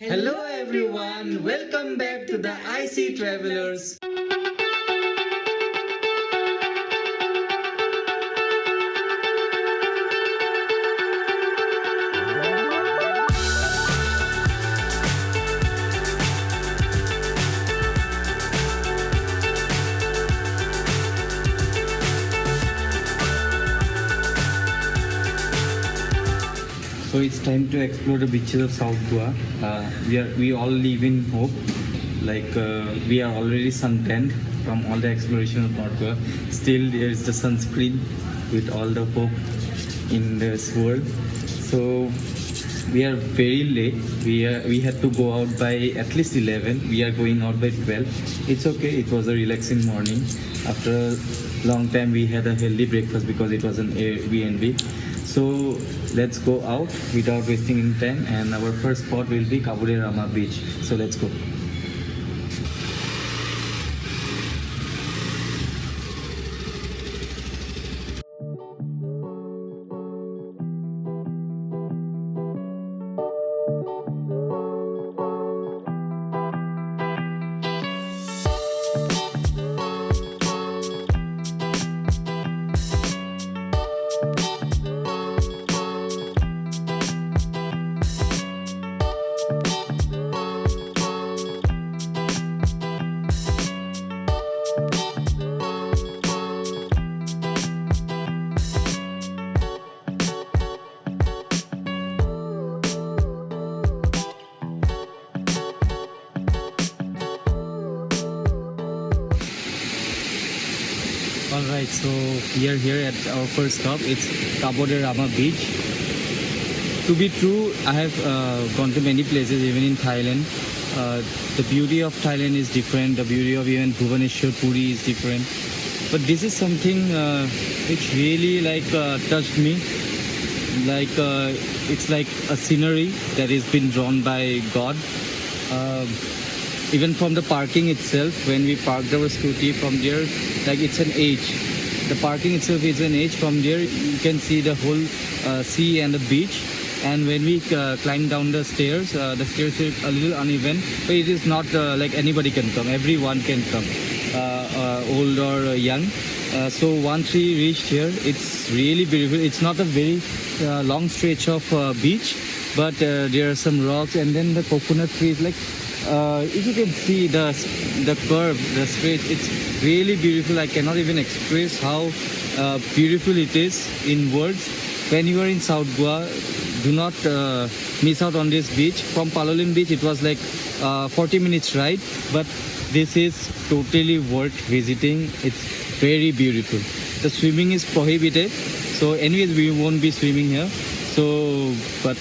Hello everyone, welcome back to the IC Travelers. So it's time to explore the beaches of South Goa. We all live in hope. We are already suntanned from all the exploration of North Goa. Still there is the sunscreen with all the hope in this world. So we are very late. We had to go out by at least 11. We are going out by 12. It's okay. It was a relaxing morning. After a long time, we had a healthy breakfast because it was an Airbnb. So let's go out without wasting any time, and our first spot will be Kabure Rama Beach. So let's go. Alright, so we are here at our first stop. It's Kabode Rama Beach. To be true, I have gone to many places, even in Thailand. The beauty of Thailand is different. The beauty of even Bhubaneswar, Puri is different. But this is something which really touched me. It's like a scenery that has been drawn by God. Uh, Even from the parking itself, when we parked our scooty from there, it's an H. The parking itself is an H. From there, you can see the whole sea and the beach. And when we climb down the stairs are a little uneven, but it is not like anybody can come. Everyone can come, old or young. So once we reached here, it's really beautiful. It's not a very long stretch of beach, but there are some rocks and then the coconut trees. If you can see the curve, the straight, it's really beautiful. I cannot even express how beautiful it is in words. When you are in South Goa, do not miss out on this beach. From Palolem beach, it was 40 minutes ride, but this is totally worth visiting. It's very beautiful. The swimming is prohibited, so anyways we won't be swimming here. So, but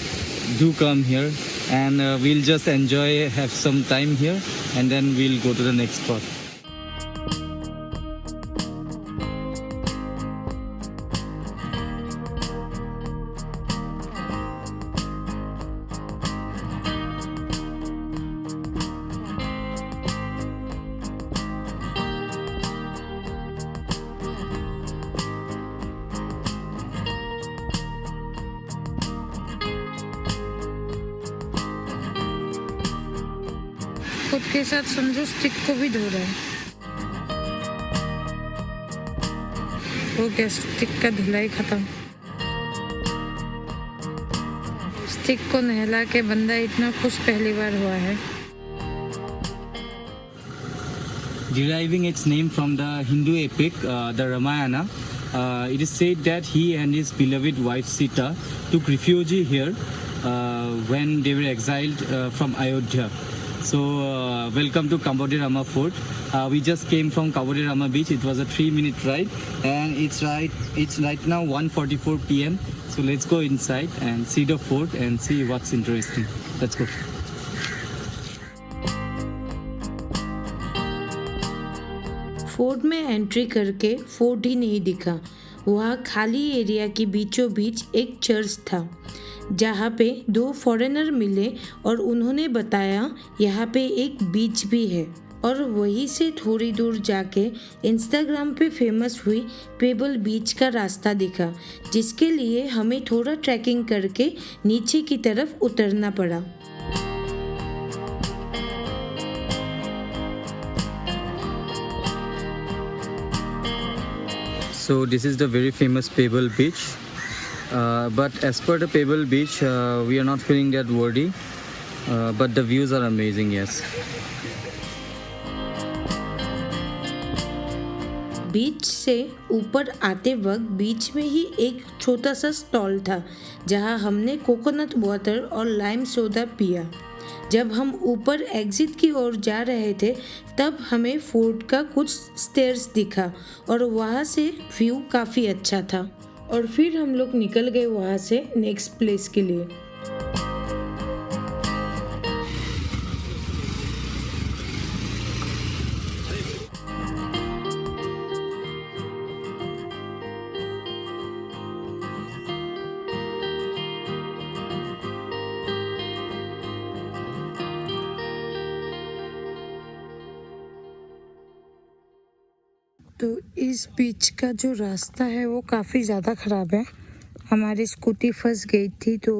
do come here, and we'll just enjoy, have some time here, and then we'll go to the next spot. खुद के साथ समझो stick को भी धो रहा है। हो गया स्टिक का धुलाई खत्म। स्टिक को नहला के बंदा इतना खुश पहली बार हुआ है। Deriving its name from the Hindu epic, the Ramayana, it is said that he and his beloved wife Sita took refuge here when they were exiled from Ayodhya. So welcome to Kabode Rama Fort. We just came from Kabode Rama Beach. It was a 3-minute ride, and it's right now 1:44 p.m. So let's go inside and see the fort and see what's interesting. Let's go. Fort में entry करके fort ही नहीं दिखा। वहाँ खाली area के बीचों बीच एक church था, जहाँ पे 2 फॉरेनर मिले और उन्होंने बताया यहाँ पे एक बीच भी है। और वहीं से थोड़ी दूर जाके इंस्टाग्राम पे फेमस हुई पेबल बीच का रास्ता दिखा, जिसके लिए हमें थोड़ा ट्रैकिंग करके नीचे की तरफ उतरना पड़ा। so this is the very famous Pebble Beach. But as per the Pebble Beach, we are not feeling that worthy. But the views are amazing, yes. बीच से ऊपर आते वक्त बीच में ही एक छोटा सा स्टॉल था जहां हमने कोकोनट वाटर और लाइम सोडा पिया। जब हम ऊपर एग्जिट की ओर जा रहे थे तब हमें फोर्ट का कुछ स्टेयर्स दिखा और वहां से व्यू काफ़ी अच्छा था और फिर हम लोग निकल गए वहां से नेक्स्ट प्लेस के लिए। तो इस बीच का जो रास्ता है वो काफ़ी ज़्यादा ख़राब है। हमारी स्कूटी फंस गई थी तो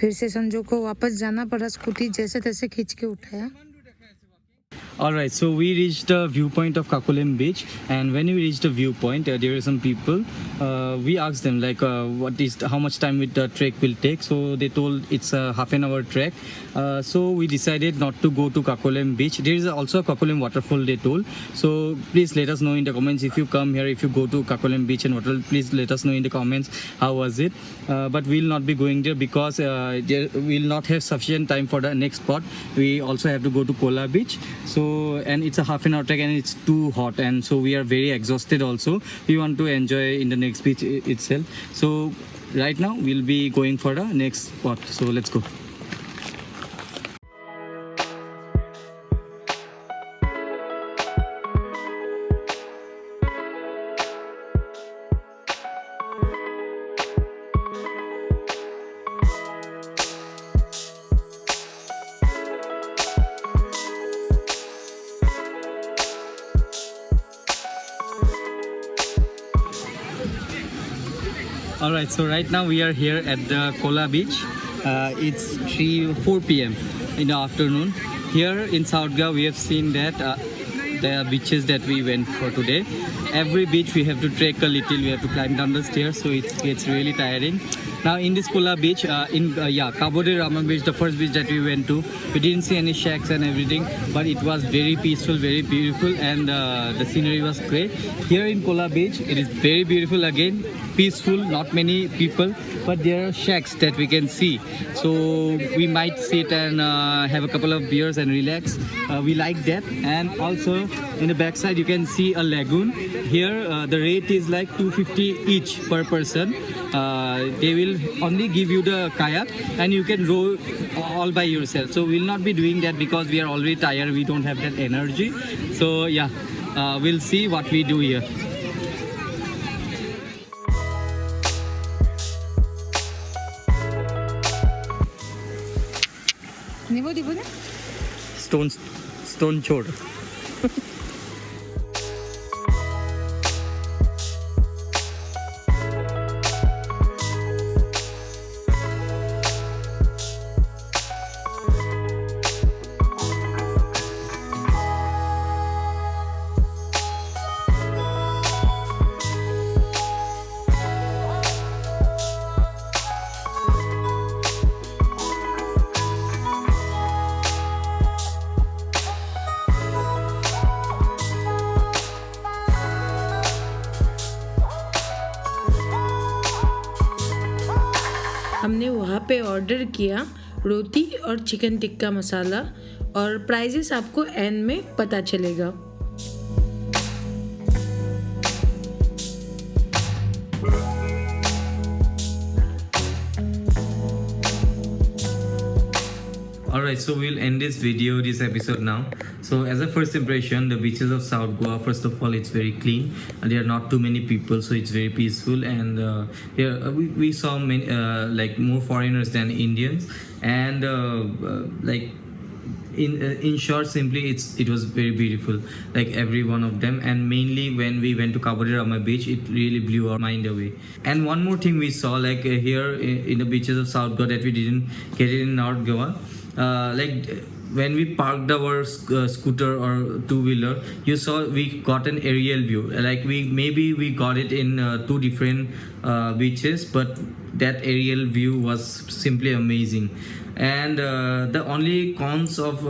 फिर से संजू को वापस जाना पड़ा, स्कूटी जैसे तैसे खींच के उठाया। Alright, so we reached the viewpoint of Kakolem Beach, and when we reached the viewpoint, there were some people. We asked them like, how much time the trek will take. So they told it's a half an hour trek. So we decided not to go to Kakolem Beach. There is also a Kakolem waterfall, they told. So please let us know in the comments if you come here, if you go to Kakolem Beach and waterfall. Please let us know in the comments how was it. But we will not be going there because there will not have sufficient time for the next spot. We also have to go to Kola Beach. So and it's a half an hour trek and it's too hot, and so we are very exhausted also. We want to enjoy in the next beach itself. So right now we'll be going for the next spot. So let's go. Alright, so right now we are here at the Kola Beach. It's 4 p.m. in the afternoon. Here in South Goa we have seen that the beaches that we went for today. Every beach we have to trek a little, we have to climb down the stairs, so it gets really tiring. Now in this Kola Beach, Cabo de Rama Beach, the first beach that we went to, we didn't see any shacks and everything, but it was very peaceful, very beautiful, and the scenery was great. Here in Kola Beach, it is very beautiful again, peaceful, not many people, but there are shacks that we can see. So we might sit and have a couple of beers and relax. We like that. And also in the backside you can see a lagoon. Here the rate is like 250 each per person. They will only give you the kayak and you can row all by yourself. So we'll not be doing that because we are already tired, we don't have that energy. So yeah, we'll see what we do here. Stone chod. हमने वहाँ पे order किया रोटी और chicken tikka masala, और prices आपको and में पता चलेगा। Alright, so we'll end this episode now. So as a first impression, the beaches of South Goa, first of all, it's very clean. There are not too many people, so it's very peaceful. And here we saw many, like more foreigners than Indians. And like in short, simply it was very beautiful, like every one of them. And mainly when we went to Cabo de Rama Beach, it really blew our mind away. And one more thing we saw, like here in the beaches of South Goa that we didn't get it in North Goa, like when we parked our scooter or two-wheeler, you saw we got an aerial view. Like we got it in two different beaches, but that aerial view was simply amazing. And the only cons of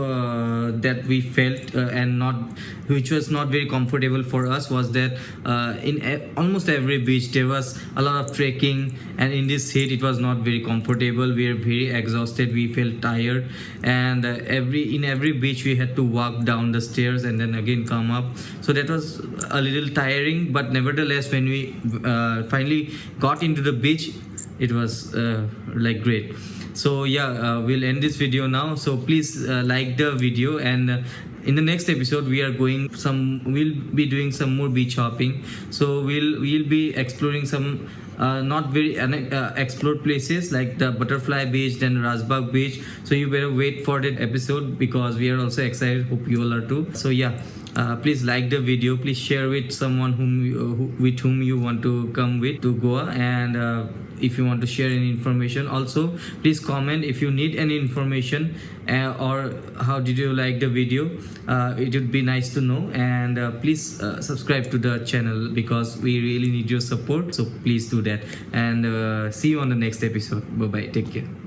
that we felt and not which was not very comfortable for us was that almost every beach there was a lot of trekking, and in this heat it was not very comfortable. We were very exhausted, we felt tired, and in every beach we had to walk down the stairs and then again come up, so that was a little tiring. But nevertheless, when we finally got into the beach, it was like great. So yeah, we'll end this video now, so please like the video, and in the next episode we'll be doing some more beach hopping. So we'll be exploring some not very explored places like the Butterfly Beach, then Rajbagh Beach. So you better wait for that episode because we are also excited. Hope you all are too. So yeah, please like the video, please share with someone with whom you want to come with to Goa, and if you want to share any information, also please comment if you need any information, or how did you like the video. It would be nice to know, and please subscribe to the channel because we really need your support, so please do that. And see you on the next episode. Bye bye, take care.